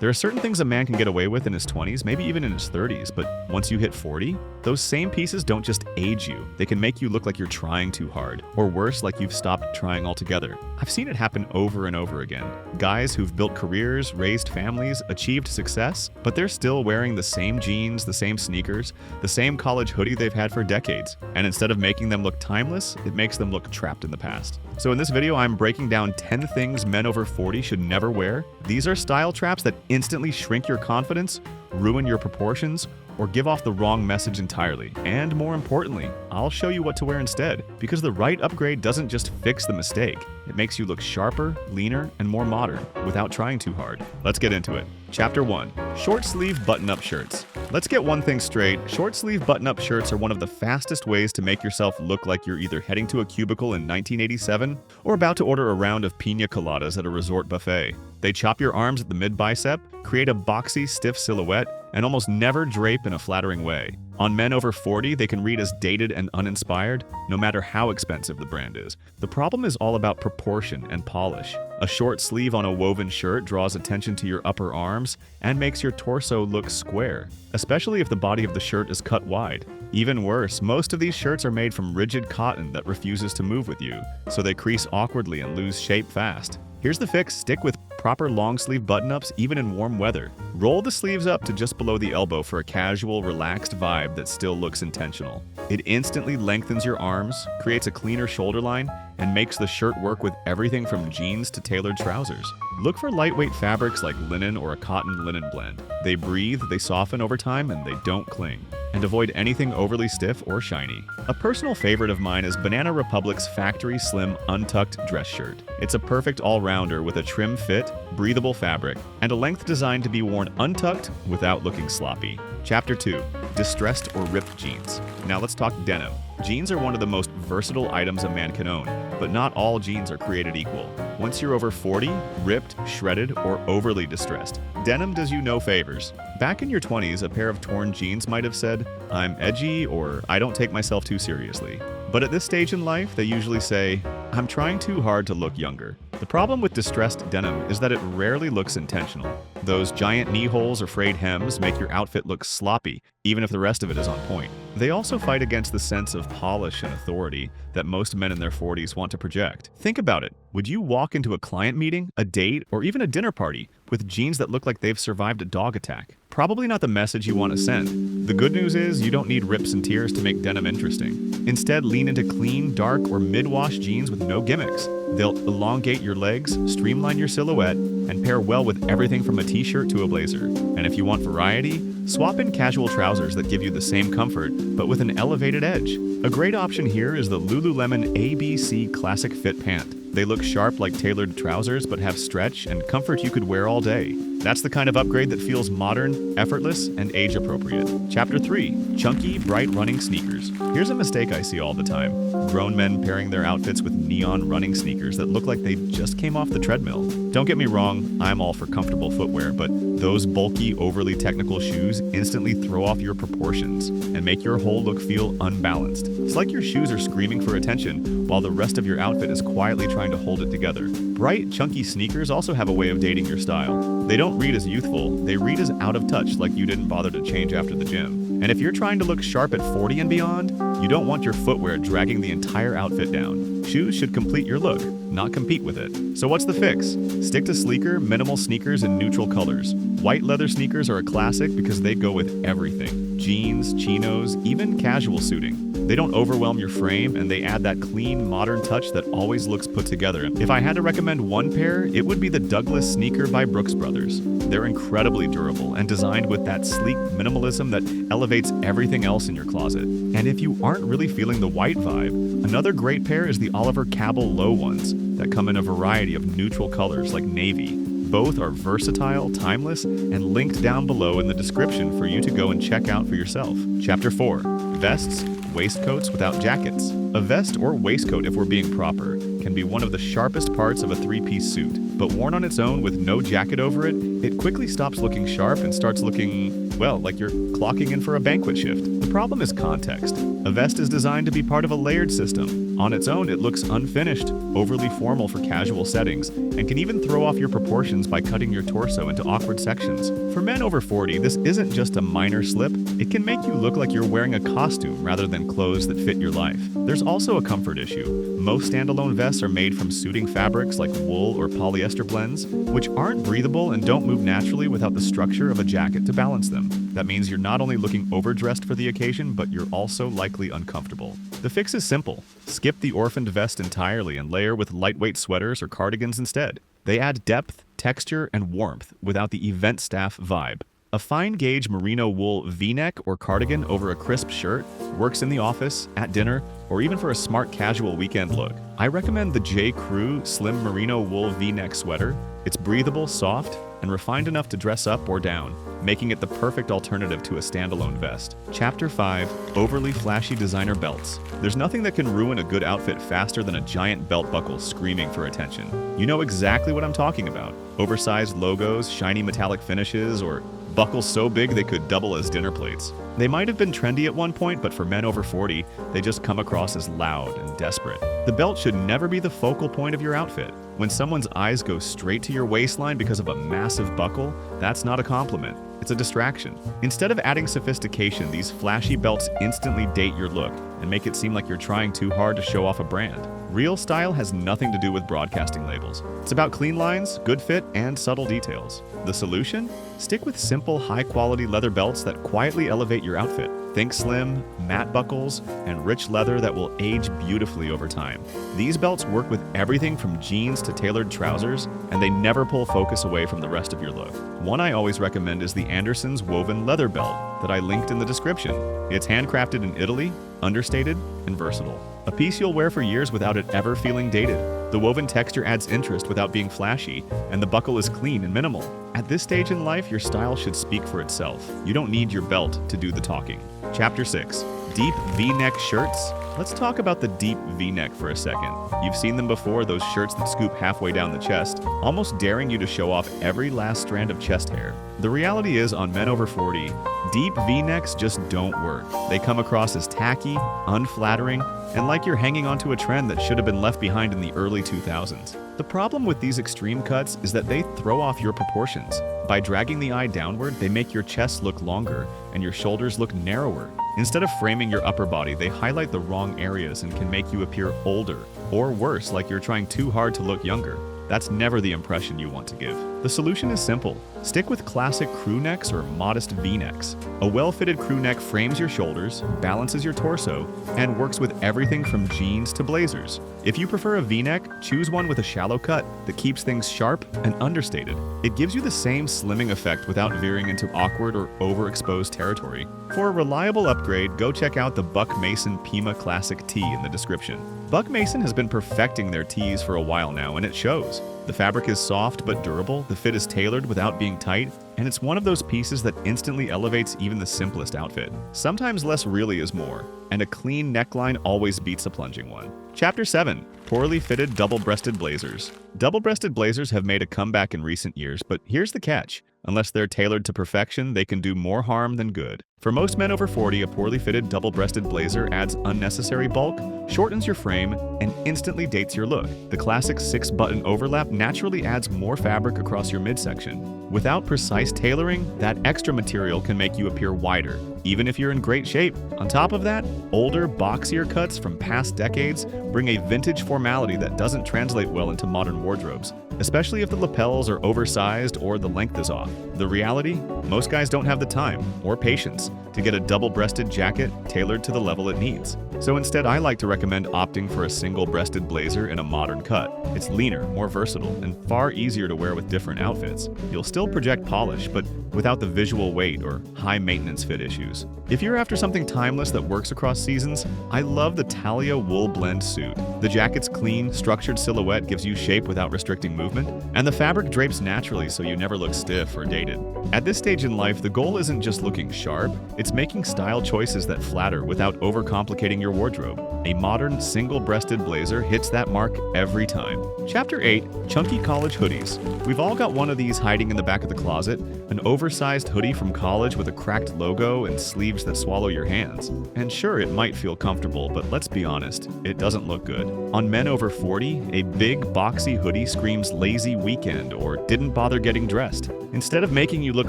There are certain things a man can get away with in his 20s, maybe even in his 30s, but once you hit 40, those same pieces don't just age you. They can make you look like you're trying too hard, or worse, like you've stopped trying altogether. I've seen it happen over and over again. Guys who've built careers, raised families, achieved success, but they're still wearing the same jeans, the same sneakers, the same college hoodie they've had for decades. And instead of making them look timeless, it makes them look trapped in the past. So in this video, I'm breaking down 10 things men over 40 should never wear. These are style traps that instantly shrink your confidence, ruin your proportions, or give off the wrong message entirely. And more importantly, I'll show you what to wear instead, because the right upgrade doesn't just fix the mistake. It makes you look sharper, leaner, and more modern without trying too hard. Let's get into it. Chapter 1. Short sleeve button-up shirts. Let's get one thing straight. Short sleeve button-up shirts are one of the fastest ways to make yourself look like you're either heading to a cubicle in 1987 or about to order a round of pina coladas at a resort buffet. They chop your arms at the mid-bicep, create a boxy, stiff silhouette, and almost never drape in a flattering way. On men over 40, they can read as dated and uninspired, no matter how expensive the brand is. The problem is all about proportion and polish. A short sleeve on a woven shirt draws attention to your upper arms and makes your torso look square, especially if the body of the shirt is cut wide. Even worse, most of these shirts are made from rigid cotton that refuses to move with you, so they crease awkwardly and lose shape fast. Here's the fix: stick with proper long sleeve button-ups even in warm weather. Roll the sleeves up to just below the elbow for a casual, relaxed vibe that still looks intentional. It instantly lengthens your arms, creates a cleaner shoulder line, and makes the shirt work with everything from jeans to tailored trousers. Look for lightweight fabrics like linen or a cotton-linen blend. They breathe, they soften over time, and they don't cling. And avoid anything overly stiff or shiny. A personal favorite of mine is Banana Republic's Factory Slim Untucked dress shirt. It's a perfect all-rounder with a trim fit, breathable fabric, and a length designed to be worn untucked without looking sloppy. Chapter 2. Distressed or ripped jeans. Now let's talk denim. Jeans are one of the most versatile items a man can own, but not all jeans are created equal. Once you're over 40, ripped, shredded, or overly distressed, denim does you no favors. Back in your 20s, a pair of torn jeans might have said, "I'm edgy," or "I don't take myself too seriously." But at this stage in life, they usually say, "I'm trying too hard to look younger." The problem with distressed denim is that it rarely looks intentional. Those giant knee holes or frayed hems make your outfit look sloppy, even if the rest of it is on point. They also fight against the sense of polish and authority that most men in their 40s want to project. Think about it. Would you walk into a client meeting, a date, or even a dinner party with jeans that look like they've survived a dog attack? Probably not the message you want to send. The good news is you don't need rips and tears to make denim interesting. Instead, lean into clean, dark, or mid-wash jeans with no gimmicks. They'll elongate your legs, streamline your silhouette, and pair well with everything from a t-shirt to a blazer. And if you want variety, swap in casual trousers that give you the same comfort, but with an elevated edge. A great option here is the LULULEMON ABC Classic Fit Pant. They look sharp like tailored trousers, but have stretch and comfort you could wear all day. That's the kind of upgrade that feels modern, effortless, and age-appropriate. Chapter 3. Chunky, bright running sneakers. Here's a mistake I see all the time. Grown men pairing their outfits with neon running sneakers that look like they just came off the treadmill. Don't get me wrong, I'm all for comfortable footwear, but those bulky, overly technical shoes instantly throw off your proportions and make your whole look feel unbalanced. It's like your shoes are screaming for attention while the rest of your outfit is quietly trying to hold it together. Bright, chunky sneakers also have a way of dating your style. They don't read as youthful, they read as out of touch, like you didn't bother to change after the gym. And if you're trying to look sharp at 40 and beyond, you don't want your footwear dragging the entire outfit down. Shoes should complete your look, not compete with it. So what's the fix? Stick to sleeker, minimal sneakers in neutral colors. White leather sneakers are a classic because they go with everything. Jeans, chinos, even casual suiting. They don't overwhelm your frame, and they add that clean, modern touch that always looks put together. If I had to recommend one pair, it would be the Douglas sneaker by Brooks Brothers. They're incredibly durable and designed with that sleek minimalism that elevates everything else in your closet. And if you aren't really feeling the white vibe, another great pair is the CABELL low ones that come in a variety of neutral colors like navy. Both are versatile, timeless, and linked down below in the description for you to go and check out for yourself. Chapter 4. Vests, waistcoats without jackets. A vest or waistcoat, if we're being proper, can be one of the sharpest parts of a three-piece suit, but worn on its own with no jacket over it, it quickly stops looking sharp and starts looking, well, like you're clocking in for a banquet shift. The problem is context. A vest is designed to be part of a layered system. On its own, it looks unfinished, overly formal for casual settings, and can even throw off your proportions by cutting your torso into awkward sections. For men over 40, this isn't just a minor slip, it can make you look like you're wearing a costume rather than clothes that fit your life. There's also a comfort issue. Most standalone vests are made from suiting fabrics like wool or polyester blends, which aren't breathable and don't move naturally without the structure of a jacket to balance them. That means you're not only looking overdressed for the occasion, but you're also likely uncomfortable. The fix is simple. Skip the orphaned vest entirely and layer with lightweight sweaters or cardigans instead. They add depth, texture, and warmth without the event staff vibe. A fine-gauge merino wool V-neck or cardigan over a crisp shirt works in the office, at dinner, or even for a smart casual weekend look. I recommend the J.CREW Slim Merino Wool V-neck sweater. It's breathable, soft, and refined enough to dress up or down, making it the perfect alternative to a standalone vest. Chapter 5. Overly flashy designer belts. There's nothing that can ruin a good outfit faster than a giant belt buckle screaming for attention. You know exactly what I'm talking about. Oversized logos, shiny metallic finishes, or buckles so big they could double as dinner plates. They might have been trendy at one point, but for men over 40, they just come across as loud and desperate. The belt should never be the focal point of your outfit. When someone's eyes go straight to your waistline because of a massive buckle, that's not a compliment. It's a distraction. Instead of adding sophistication, these flashy belts instantly date your look and make it seem like you're trying too hard to show off a brand. Real style has nothing to do with broadcasting labels. It's about clean lines, good fit, and subtle details. The solution? Stick with simple, high-quality leather belts that quietly elevate your outfit. Think slim, matte buckles, and rich leather that will age beautifully over time. These belts work with everything from jeans to tailored trousers, and they never pull focus away from the rest of your look. One I always recommend is the Anderson's woven leather belt that I linked in the description. It's handcrafted in Italy, understated, and versatile. A piece you'll wear for years without it ever feeling dated. The woven texture adds interest without being flashy, and the buckle is clean and minimal. At this stage in life, your style should speak for itself. You don't need your belt to do the talking. Chapter 6. Deep V-neck shirts. Let's talk about the deep V-neck for a second. You've seen them before, those shirts that scoop halfway down the chest, almost daring you to show off every last strand of chest hair. The reality is, on men over 40, deep V-necks just don't work. They come across as tacky, unflattering, and like you're hanging onto a trend that should have been left behind in the early 2000s. The problem with these extreme cuts is that they throw off your proportions. By dragging the eye downward, they make your chest look longer and your shoulders look narrower. Instead of framing your upper body, they highlight the wrong areas and can make you appear older, or worse, like you're trying too hard to look younger. That's never the impression you want to give. The solution is simple. Stick with classic crew necks or modest V-necks. A well-fitted crew neck frames your shoulders, balances your torso, and works with everything from jeans to blazers. If you prefer a V-neck, choose one with a shallow cut that keeps things sharp and understated. It gives you the same slimming effect without veering into awkward or overexposed territory. For a reliable upgrade, go check out the Buck Mason Pima Classic Tee in the description. Buck Mason has been perfecting their tees for a while now, and it shows. The fabric is soft but durable, the fit is tailored without being tight, and it's one of those pieces that instantly elevates even the simplest outfit. Sometimes less really is more, and a clean neckline always beats a plunging one. Chapter 7. Poorly fitted double-breasted blazers. Double-breasted blazers have made a comeback in recent years, but here's the catch. Unless they're tailored to perfection, they can do more harm than good. For most men over 40, a poorly fitted double-breasted blazer adds unnecessary bulk, shortens your frame, and instantly dates your look. The classic 6-button overlap naturally adds more fabric across your midsection. Without precise tailoring, that extra material can make you appear wider, even if you're in great shape. On top of that, older, boxier cuts from past decades bring a vintage formality that doesn't translate well into modern wardrobes, especially if the lapels are oversized or the length is off. The reality? Most guys don't have the time or patience to get a double-breasted jacket tailored to the level it needs. So instead, I like to recommend opting for a single-breasted blazer in a modern cut. It's leaner, more versatile, and far easier to wear with different outfits. You'll still project polish, but without the visual weight or high-maintenance fit issues. If you're after something timeless that works across seasons, I love the Talia wool blend suit. The jacket's clean, structured silhouette gives you shape without restricting movement, and the fabric drapes naturally so you never look stiff or dated. At this stage in life, the goal isn't just looking sharp, It's making style choices that flatter without overcomplicating your wardrobe. A modern, single-breasted blazer hits that mark every time. Chapter 8. Chunky College Hoodies. We've all got one of these hiding in the back of the closet, an oversized hoodie from college with a cracked logo and sleeves that swallow your hands. And sure, it might feel comfortable, but let's be honest, it doesn't look good. On men over 40, a big, boxy hoodie screams lazy weekend or didn't bother getting dressed. Instead of making you look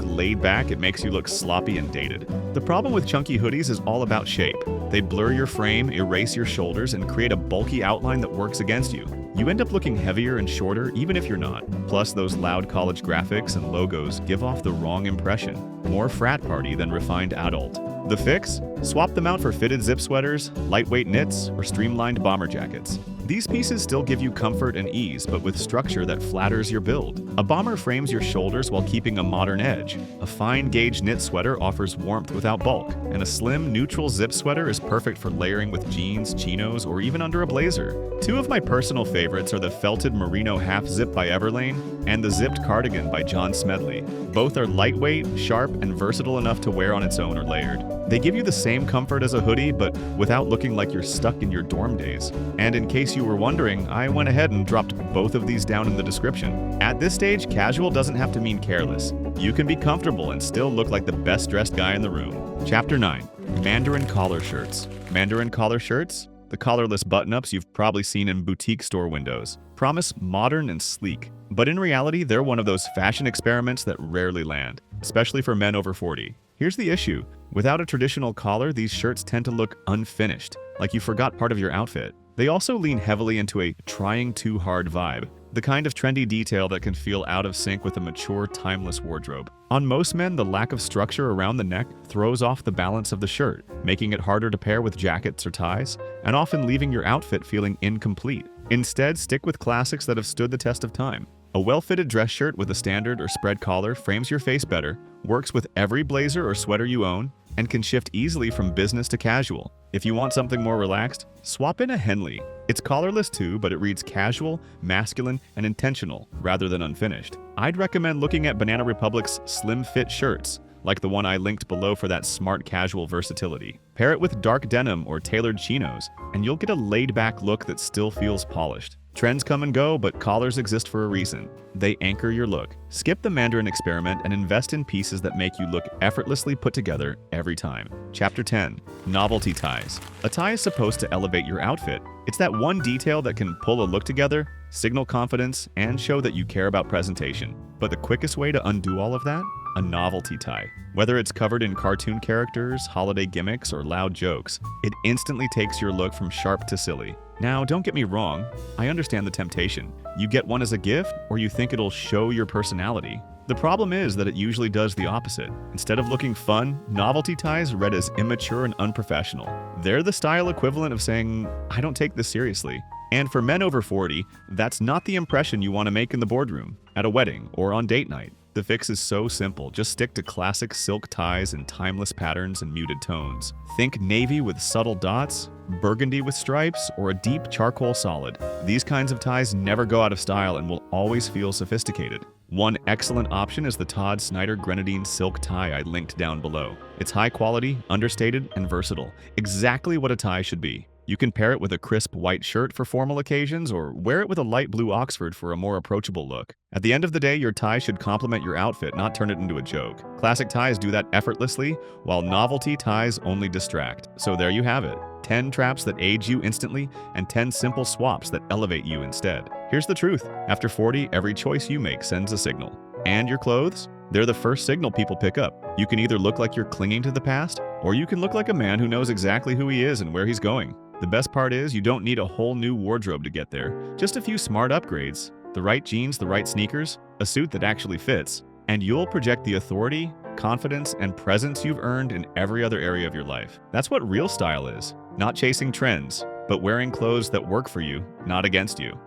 laid back, it makes you look sloppy and dated. The problem with chunky hoodies is all about shape. They blur your frame, erase your shoulders, and create a bulky outline that works against you. You end up looking heavier and shorter even if you're not. Plus, those loud college graphics and logos give off the wrong impression. More frat party than refined adult. The fix? Swap them out for fitted zip sweaters, lightweight knits, or streamlined bomber jackets. These pieces still give you comfort and ease, but with structure that flatters your build. A bomber frames your shoulders while keeping a modern edge. A fine gauge knit sweater offers warmth without bulk, and a slim, neutral zip sweater is perfect for layering with jeans, chinos, or even under a blazer. Two of my personal favorites are the felted merino half zip by Everlane and the zipped cardigan by John Smedley. Both are lightweight, sharp, and versatile enough to wear on its own or layered. They give you the same comfort as a hoodie, but without looking like you're stuck in your dorm days. And in case you were wondering, I went ahead and dropped both of these down in the description. At this stage, casual doesn't have to mean careless. You can be comfortable and still look like the best dressed guy in the room. Chapter 9. Mandarin Collar Shirts. Mandarin collar shirts? The collarless button-ups you've probably seen in boutique store windows. Promise modern and sleek. But in reality, they're one of those fashion experiments that rarely land, especially for men over 40. Here's the issue. Without a traditional collar, these shirts tend to look unfinished, like you forgot part of your outfit. They also lean heavily into a trying too hard vibe, the kind of trendy detail that can feel out of sync with a mature, timeless wardrobe. On most men, the lack of structure around the neck throws off the balance of the shirt, making it harder to pair with jackets or ties, and often leaving your outfit feeling incomplete. Instead, stick with classics that have stood the test of time. A well-fitted dress shirt with a standard or spread collar frames your face better, works with every blazer or sweater you own, and can shift easily from business to casual. If you want something more relaxed, swap in a Henley. It's collarless too, but it reads casual, masculine, and intentional rather than unfinished. I'd recommend looking at Banana Republic's slim fit shirts, like the one I linked below for that smart casual versatility. Pair it with dark denim or tailored chinos, and you'll get a laid-back look that still feels polished. Trends come and go, but collars exist for a reason. They anchor your look. Skip the Mandarin experiment and invest in pieces that make you look effortlessly put together every time. Chapter 10. Novelty ties. A tie is supposed to elevate your outfit. It's that one detail that can pull a look together, signal confidence, and show that you care about presentation. But the quickest way to undo all of that? A novelty tie. Whether it's covered in cartoon characters, holiday gimmicks, or loud jokes, it instantly takes your look from sharp to silly. Now, don't get me wrong, I understand the temptation. You get one as a gift, or you think it'll show your personality. The problem is that it usually does the opposite. Instead of looking fun, novelty ties read as immature and unprofessional. They're the style equivalent of saying, I don't take this seriously. And for men over 40, that's not the impression you want to make in the boardroom, at a wedding, or on date night. The fix is so simple. Just stick to classic silk ties in timeless patterns and muted tones. Think navy with subtle dots, burgundy with stripes, or a deep charcoal solid. These kinds of ties never go out of style and will always feel sophisticated. One excellent option is the Todd Snyder Grenadine silk tie I linked down below. It's high quality, understated, and versatile. Exactly what a tie should be. You can pair it with a crisp white shirt for formal occasions or wear it with a light blue Oxford for a more approachable look. At the end of the day, your tie should complement your outfit, not turn it into a joke. Classic ties do that effortlessly, while novelty ties only distract. So there you have it. 10 traps that age you instantly and 10 simple swaps that elevate you instead. Here's the truth. After 40, every choice you make sends a signal. And your clothes? They're the first signal people pick up. You can either look like you're clinging to the past, or you can look like a man who knows exactly who he is and where he's going. The best part is you don't need a whole new wardrobe to get there. Just a few smart upgrades, the right jeans, the right sneakers, a suit that actually fits, and you'll project the authority, confidence, and presence you've earned in every other area of your life. That's what real style is. Not chasing trends, but wearing clothes that work for you, not against you.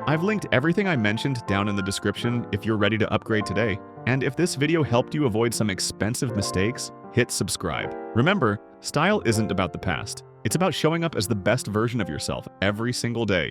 I've linked everything I mentioned down in the description if you're ready to upgrade today. And if this video helped you avoid some expensive mistakes, hit subscribe. Remember, style isn't about the past. It's about showing up as the best version of yourself every single day.